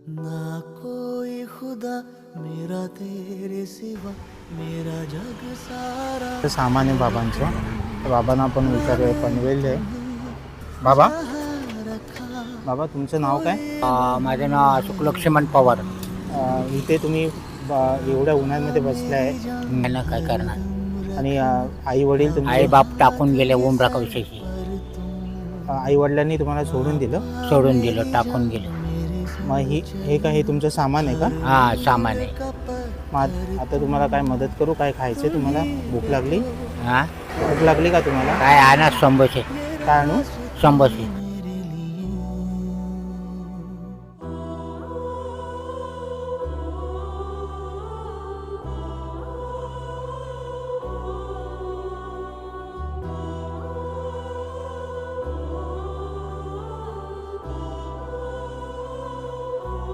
ना कोई खुदा मेरा तेरे सिवा मेरा जग सारा ते सामान आहे बाबांचं. तर बाबांना आपण विचारूया पनवेल आहे. बाबा बाबा तुमचं नाव काय? माझं नाव अशोक लक्ष्मण पवार. इथे तुम्ही एवढ्या उन्हामध्ये बसले आहे यांना काय करणार, आणि आई वडील तुमचे आई बाप टाकून गेले उमराकाविषयी, आई वडिलांनी तुम्हाला सोडून दिलं. सोडून दिलं, टाकून गेलं. मग हे काय हे तुमचं सामान आहे का? हा, सामान आहे. मग आता तुम्हाला काय मदत करू? काय खायचं तुम्हाला? भूक लागली? हा, भूक लागली का तुम्हाला? काय आणा संभोसे, काय आणू? संभोसे.